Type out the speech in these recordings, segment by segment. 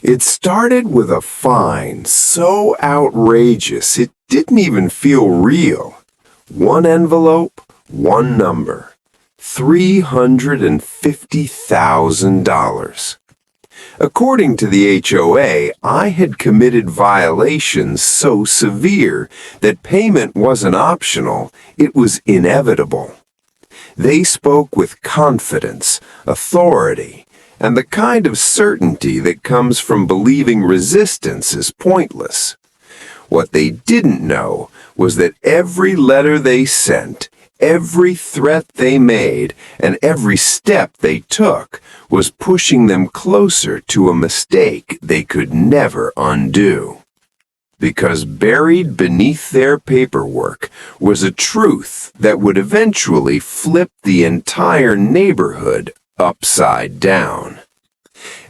It started with a fine so outrageous it didn't even feel real. One envelope, one number. $350,000. According to the HOA, I had committed violations so severe that payment wasn't optional, it was inevitable. They spoke with confidence, authority, and the kind of certainty that comes from believing resistance is pointless. What they didn't know was that every letter they sent, every threat they made, and every step they took was pushing them closer to a mistake they could never undo. Because buried beneath their paperwork was a truth that would eventually flip the entire neighborhood upside down.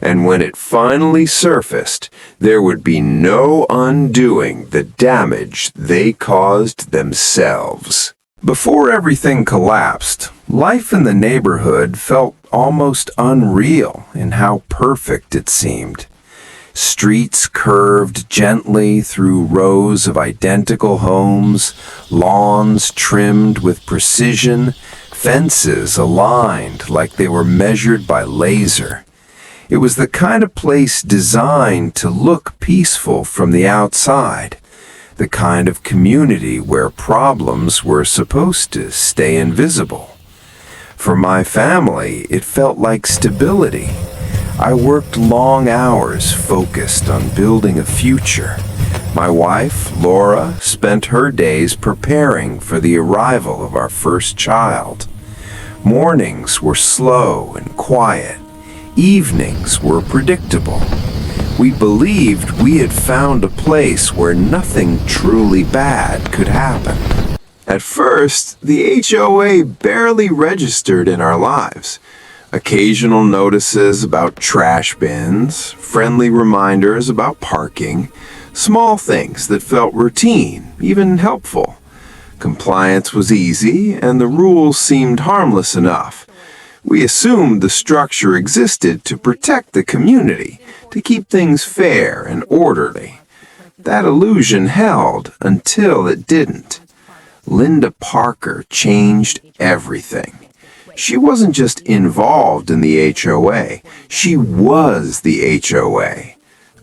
And when it finally surfaced, there would be no undoing the damage they caused themselves. Before everything collapsed, life in the neighborhood felt almost unreal in how perfect it seemed. Streets curved gently through rows of identical homes, lawns trimmed with precision, fences aligned like they were measured by laser. It was the kind of place designed to look peaceful from the outside, the kind of community where problems were supposed to stay invisible. For my family, it felt like stability. I worked long hours focused on building a future. My wife, Laura, spent her days preparing for the arrival of our first child. Mornings were slow and quiet. Evenings were predictable. We believed we had found a place where nothing truly bad could happen. At first, the HOA barely registered in our lives. Occasional notices about trash bins, friendly reminders about parking, small things that felt routine, even helpful. Compliance was easy, and the rules seemed harmless enough. We assumed the structure existed to protect the community, to keep things fair and orderly. That illusion held until it didn't. Linda Parker changed everything. She wasn't just involved in the HOA, she was the HOA.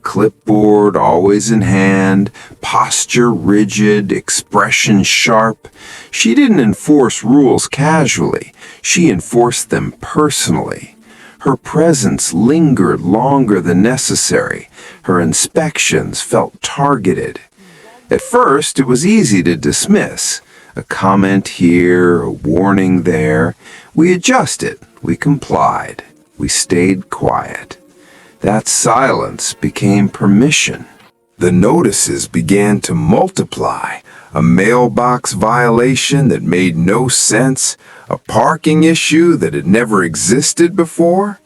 Clipboard always in hand, posture rigid, expression sharp. She didn't enforce rules casually, she enforced them personally. Her presence lingered longer than necessary. Her inspections felt targeted. At first, it was easy to dismiss. A comment here, a warning there. We adjusted, we complied, we stayed quiet. That silence became permission. The notices began to multiply. A mailbox violation that made no sense, a parking issue that had never existed before.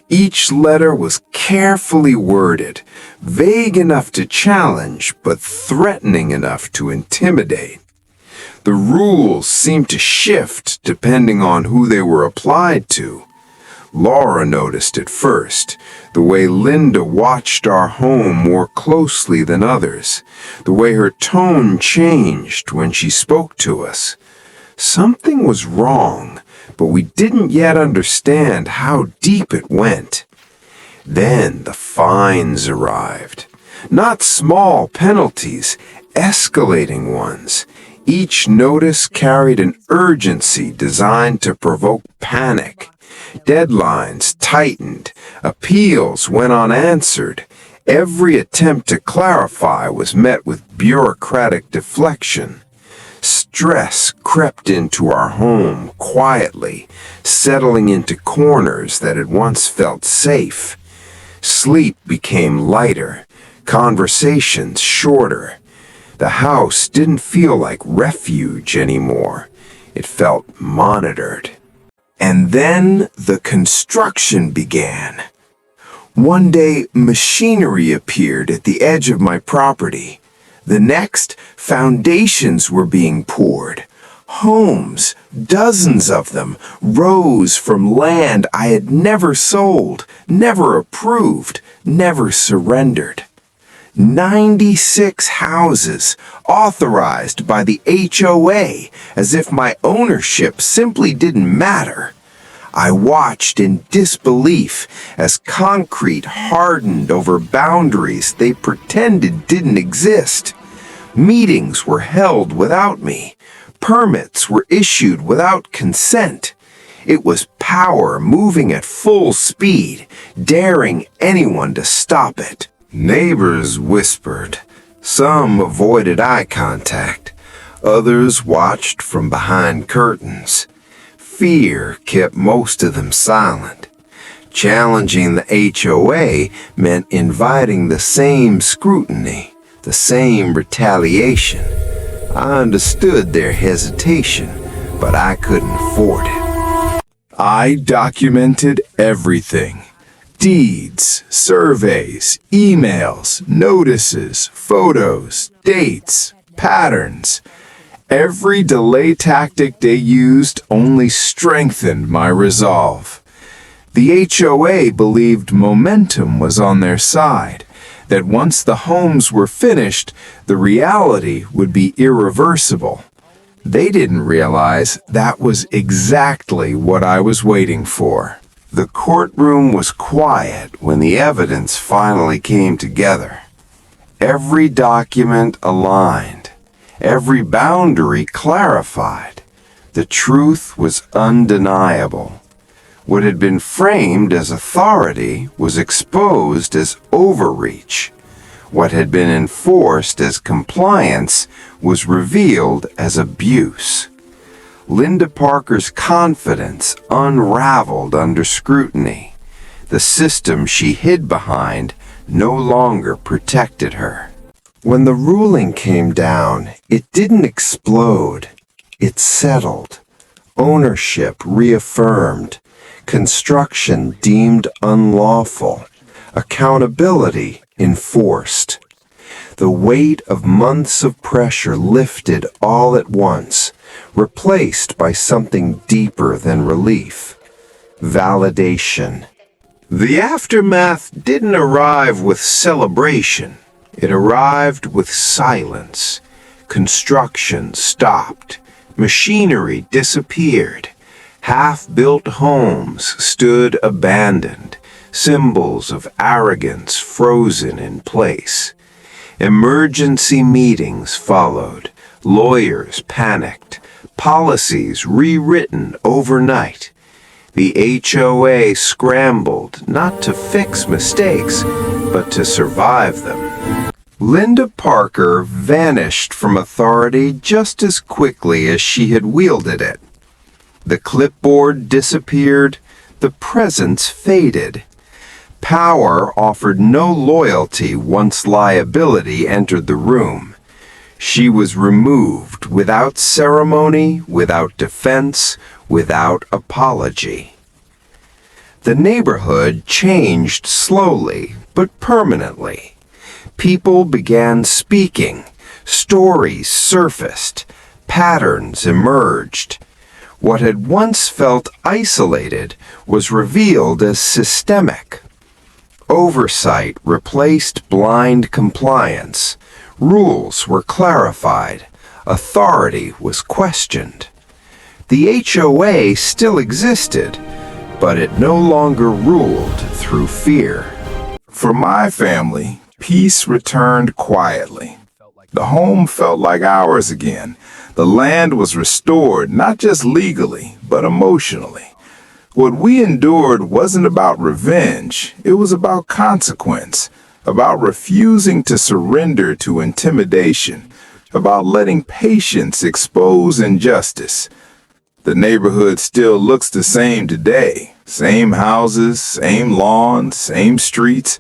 Each letter was carefully worded, vague enough to challenge, but threatening enough to intimidate. The rules seemed to shift depending on who they were applied to. Laura noticed it first, the way Linda watched our home more closely than others, the way her tone changed when she spoke to us. Something was wrong, but we didn't yet understand how deep it went. Then the fines arrived. Not small penalties, escalating ones. Each notice carried an urgency designed to provoke panic. Deadlines tightened, appeals went unanswered. Every attempt to clarify was met with bureaucratic deflection. Stress crept into our home quietly, settling into corners that had once felt safe. Sleep became lighter, conversations shorter. The house didn't feel like refuge anymore. It felt monitored. And then the construction began. One day, machinery appeared at the edge of my property. The next, foundations were being poured. Homes, dozens of them, rose from land I had never sold, never approved, never surrendered. 96 houses authorized by the HOA as if my ownership simply didn't matter. I watched in disbelief as concrete hardened over boundaries they pretended didn't exist. Meetings were held without me. Permits were issued without consent. It was power moving at full speed, daring anyone to stop it. Neighbors whispered. Some avoided eye contact. Others watched from behind curtains. Fear kept most of them silent. Challenging the HOA meant inviting the same scrutiny, the same retaliation. I understood their hesitation, but I couldn't afford it. I documented everything. Deeds, surveys, emails, notices, photos, dates, patterns. Every delay tactic they used only strengthened my resolve. The HOA believed momentum was on their side, that once the homes were finished, the reality would be irreversible. They didn't realize that was exactly what I was waiting for. The courtroom was quiet when the evidence finally came together. Every document aligned. Every boundary clarified. The truth was undeniable. What had been framed as authority was exposed as overreach. What had been enforced as compliance was revealed as abuse. Linda Parker's confidence unraveled under scrutiny. The system she hid behind no longer protected her. When the ruling came down, it didn't explode. It settled. Ownership reaffirmed. Construction deemed unlawful. Accountability enforced. The weight of months of pressure lifted all at once, replaced by something deeper than relief. Validation. The aftermath didn't arrive with celebration. It arrived with silence. Construction stopped. Machinery disappeared. Half-built homes stood abandoned, symbols of arrogance frozen in place. Emergency meetings followed. Lawyers panicked. Policies rewritten overnight. The HOA scrambled not to fix mistakes, but to survive them. Linda Parker vanished from authority just as quickly as she had wielded it. The clipboard disappeared, the presence faded. Power offered no loyalty once liability entered the room. She was removed without ceremony, without defense, without apology. The neighborhood changed slowly but permanently. People began speaking. Stories surfaced. Patterns emerged. What had once felt isolated was revealed as systemic. Oversight replaced blind compliance. Rules were clarified. Authority was questioned. The HOA still existed, but it no longer ruled through fear. For my family, peace returned quietly. The home felt like ours again. The land was restored not just legally, but emotionally. What we endured wasn't about revenge, it was about consequence, about refusing to surrender to intimidation, about letting patience expose injustice. The neighborhood still looks the same today. Same houses, same lawns, same streets.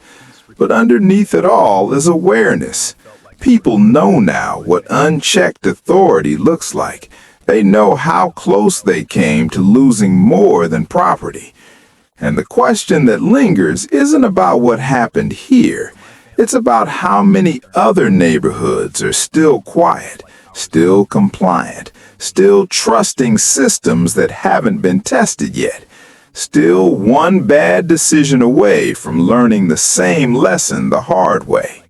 But underneath it all is awareness. People know now what unchecked authority looks like. They know how close they came to losing more than property. And the question that lingers isn't about what happened here. It's about how many other neighborhoods are still quiet, still compliant, still trusting systems that haven't been tested yet, still one bad decision away from learning the same lesson the hard way.